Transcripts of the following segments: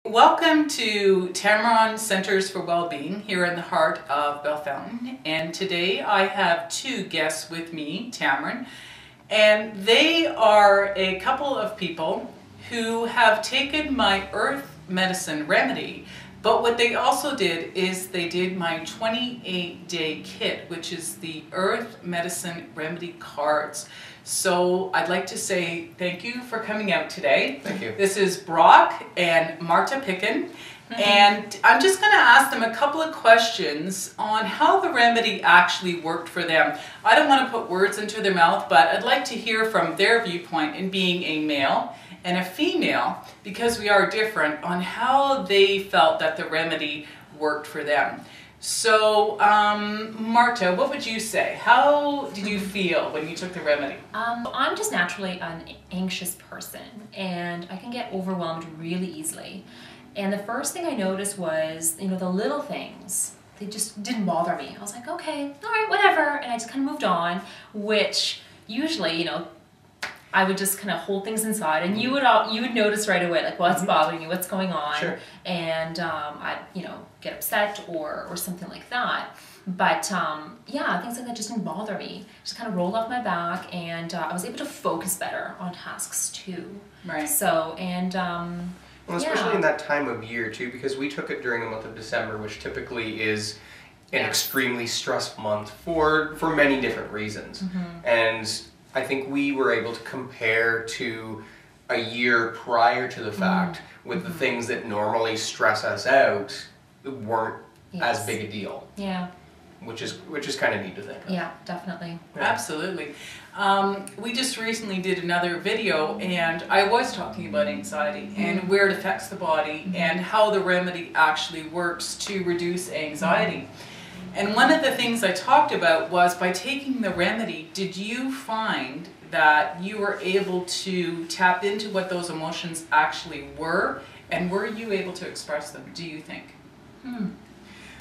Welcome to Tammeron Centers for Wellbeing here in the heart of Bellefontaine, and today I have two guests with me, Tammeron, and they are a couple of people who have taken my earth medicine remedy, but what they also did is they did my 28-day kit, which is the earth medicine remedy cards. So I'd like to say thank you for coming out today. Thank you. This is Brock and Marta and I'm just going to ask them a couple of questions on how the remedy actually worked for them. I don't want to put words into their mouth, but I'd like to hear from their viewpoint in being a male and a female, because we are different, on how they felt that the remedy worked for them. So, Marta, what would you say? How did you feel when you took the remedy? I'm just naturally an anxious person, and I can get overwhelmed really easily. And the first thing I noticed was, the little things, they just didn't bother me. I was like, okay, all right, whatever. And I just kind of moved on, which usually, I would just kind of hold things inside, and you would notice right away, like, what's bothering you, what's going on, sure. And I'd get upset or something like that. But yeah, things like that just didn't bother me. Just kind of rolled off my back, and I was able to focus better on tasks too. Right. So well, especially in that time of year too, because we took it during the month of December, which typically is an extremely stressful month for many different reasons, and I think we were able to compare to a year prior to the fact with the things that normally stress us out weren't as big a deal. Yeah. Which is kind of neat to think of. Yeah, definitely. Yeah. Absolutely. We just recently did another video, and I was talking about anxiety and where it affects the body and how the remedy actually works to reduce anxiety. And one of the things I talked about was, by taking the remedy, did you find that you were able to tap into what those emotions actually were, and were you able to express them, do you think?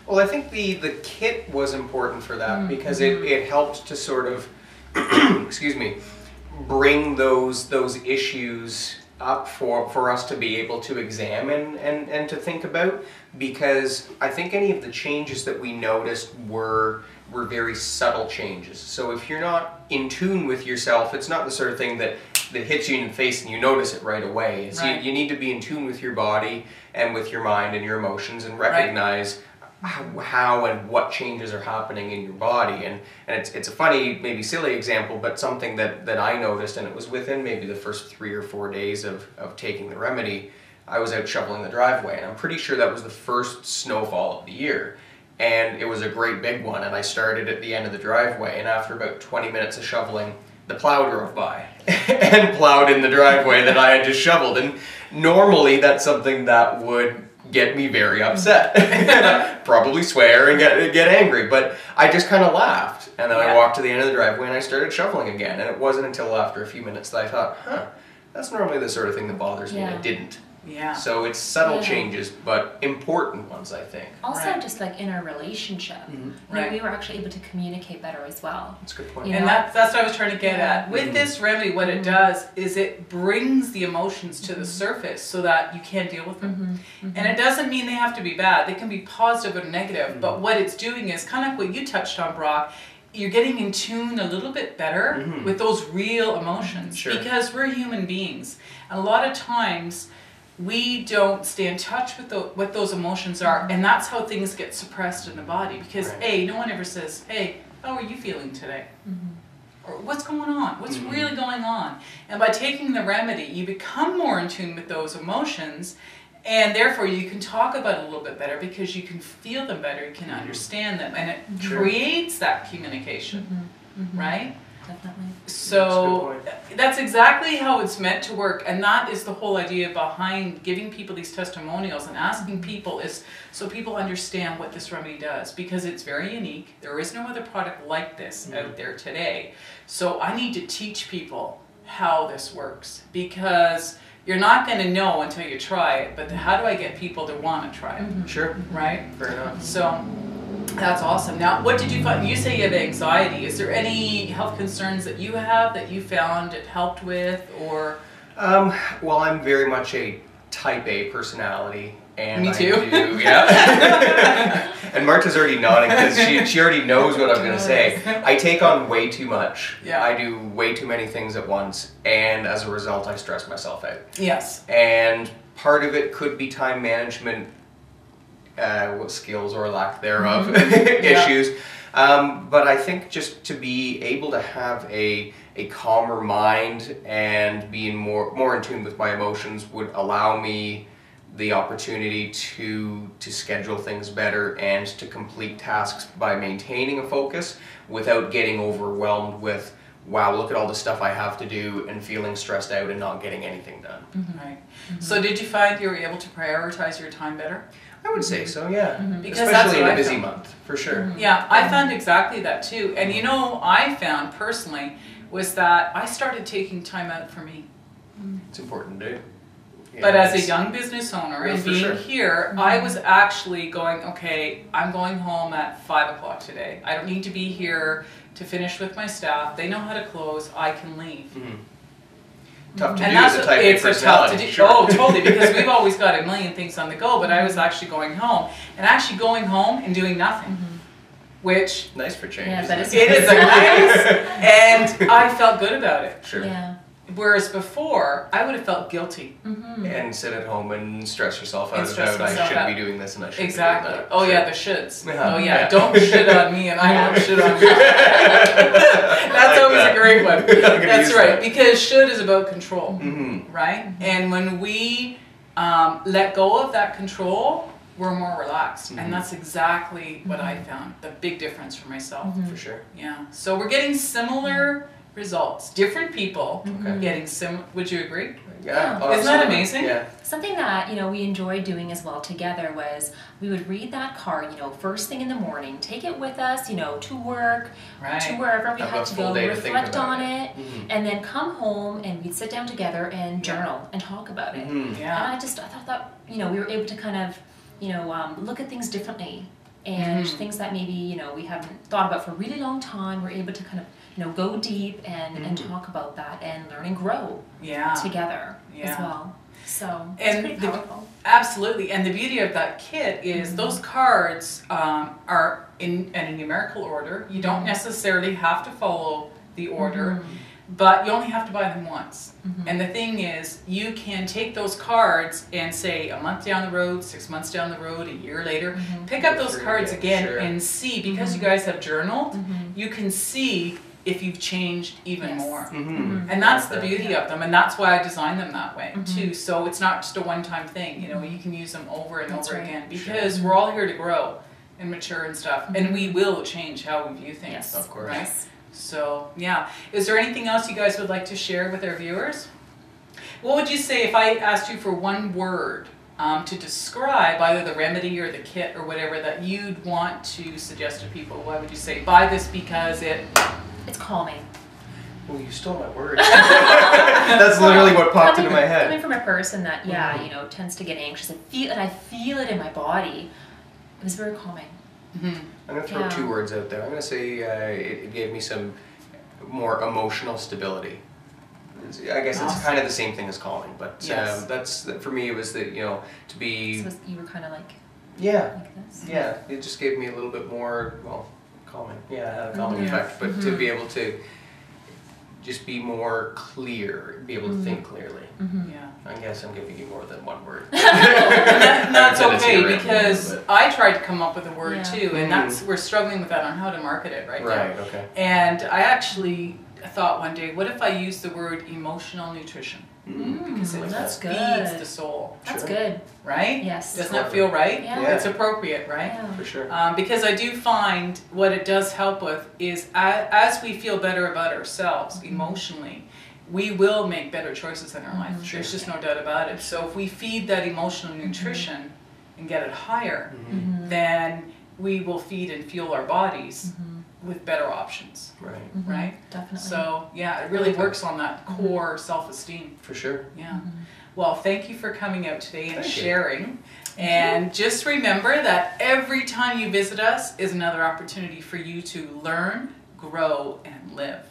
Well, I think the kit was important for that, because it helped to sort of, excuse me, bring those issues up for us to be able to examine and to think about, because I think any of the changes that we noticed were very subtle changes. So if you're not in tune with yourself, it's not the sort of thing that hits you in the face and you notice it right away. It's, right. You need to be in tune with your body and with your mind and your emotions, and recognize how and what changes are happening in your body. And it's a funny, maybe silly example, but something that I noticed, and it was within maybe the first 3 or 4 days of taking the remedy. I was out shoveling the driveway, and I'm pretty sure that was the first snowfall of the year, and it was a great big one, and I started at the end of the driveway, and after about 20 minutes of shoveling, the plow drove by and plowed in the driveway that I had just shoveled. And normally that's something that would get me very upset, probably swear and get angry, but I just kind of laughed, and then I walked to the end of the driveway and I started shoveling again. And it wasn't until after a few minutes that I thought, that's normally the sort of thing that bothers me, and it didn't. Yeah. So it's subtle changes, but important ones, I think. Also, just like in our relationship, we were actually able to communicate better as well. That's a good point. And that's what I was trying to get at. With this remedy, what it does is it brings the emotions to the surface so that you can deal with them. And it doesn't mean they have to be bad. They can be positive or negative. But what it's doing is kind of like what you touched on, Brock. You're getting in tune a little bit better with those real emotions, because we're human beings. And a lot of times we don't stay in touch with what those emotions are, and that's how things get suppressed in the body, because no one ever says, hey, how are you feeling today? Or what's going on? What's really going on? And by taking the remedy, you become more in tune with those emotions, and therefore you can talk about it a little bit better, because you can feel them better, you can understand them, and it creates that communication, right? Definitely. So that's exactly how it's meant to work, and that is the whole idea behind giving people these testimonials and asking people, is so people understand what this remedy does, because it's very unique. There is no other product like this out there today. So I need to teach people how this works, because you're not going to know until you try it, but how do I get people to want to try it? Sure. Right? Fair enough. So that's awesome. Now, what did you find? You say you have anxiety. Is there any health concerns that you have that you found it helped with, or? Well, I'm very much a type A personality. And Me too. I do, yeah. And Marta's already nodding because she already knows what I'm going to say. I take on way too much. Yeah. I do way too many things at once, and as a result, I stress myself out. Yes. And part of it could be time management skills or lack thereof issues. But I think just to be able to have a calmer mind and being more in tune with my emotions would allow me the opportunity to schedule things better and to complete tasks by maintaining a focus without getting overwhelmed with, wow, look at all the stuff I have to do, and feeling stressed out and not getting anything done. Right. So did you find you were able to prioritize your time better? I would say so, yeah. Because especially in a I busy found. month, for sure. Yeah, I found exactly that too. And you know, I found personally was that I started taking time out for me. It's important to do. Yeah, But as a young business owner and for being sure. here, I was actually going, okay, I'm going home at 5 o'clock today. I don't need to be here to finish with my staff. They know how to close. I can leave. Tough to And do as a type A it's a tough personality. to do. Sure. Oh, totally, because we've always got a million things on the go, but I was actually going home. And actually going home and doing nothing. Which, Nice for change. Yeah, that is it is a nice, and I felt good about it. Sure. Yeah. Whereas before, I would have felt guilty. And sit at home and stress yourself And out stress about I myself should out. be doing this and I should Exactly. be doing that. Oh Sure. yeah, the shoulds. Yeah. Oh yeah, Yeah. don't shit on me and I won't shit on you. That's like always that. a great one. I'm gonna That's use right, that. because should is about control, Mm-hmm. right? And when we let go of that control, we're more relaxed. And that's exactly what I found, the big difference for myself. For sure. Yeah. So we're getting similar results. Different people getting would you agree? Yeah. Isn't that amazing? Yeah. Something that, we enjoyed doing as well together was we would read that card, first thing in the morning, take it with us, to work, Right. to wherever we Have had a to full go, day to think reflect about on it. it, and then come home and we'd sit down together and journal and talk about it. Yeah. And I thought that, we were able to kind of, look at things differently and things that maybe, we haven't thought about for a really long time, we're able to kind of, go deep and talk about that and learn and grow Yeah. together as Yeah. well. So it's And pretty the- powerful. Absolutely, and the beauty of that kit is those cards are in a numerical order. You don't necessarily have to follow the order, but you only have to buy them once. And the thing is, you can take those cards and say a month down the road, 6 months down the road, a year later, pick up those Sure, cards yeah, again sure. and see, because you guys have journaled, you can see if you've changed even Yes. more. Mm-hmm. And that's the beauty of them, and that's why I designed them that way too. So it's not just a one-time thing, you can use them over and That's over right. again, because we're all here to grow and mature and stuff, and we will change how we view things. Yes. Of course. Right? So yeah, is there anything else you guys would like to share with our viewers? What would you say if I asked you for one word to describe either the remedy or the kit or whatever that you'd want to suggest to people? Why would you say buy this because it? It's calming. Oh, you stole my word. That's literally what popped into my Coming head. from a person that, tends to get anxious, I feel it in my body. It was very calming. I'm going to throw Yeah. 2 words out there. I'm going to say it gave me some more emotional stability. I guess it's kind of the same thing as calming, but Yes. that's for me. It was that to be So you were kind of like yeah. this. Yeah, it just gave me a little bit more, calming. Yeah, it had a calming Yeah. effect. But to be able to just be more clear, be able to think clearly. Yeah. I guess I'm giving you more than one word. And that's said it's okay, irreverent, because but- I tried to come up with a word Yeah. too, and we're struggling with that on how to market it right now. Right, okay. And I actually thought one day, what if I use the word emotional nutrition? Because it That's feeds good. the soul, That's Sure. good. right? Yes. Doesn't that feel right? Yeah. Yeah. It's appropriate, right? Yeah. For sure. Because I do find what it does help with is as we feel better about ourselves emotionally, we will make better choices in our life. Sure. There's just no doubt about it. So if we feed that emotional nutrition and get it higher, then we will feed and fuel our bodies with better options, Right. right? Definitely. So yeah, it really works on that core self-esteem. For sure. Yeah. Well, thank you for coming out today and Thank you. sharing. And just remember that every time you visit us is another opportunity for you to learn, grow, and live.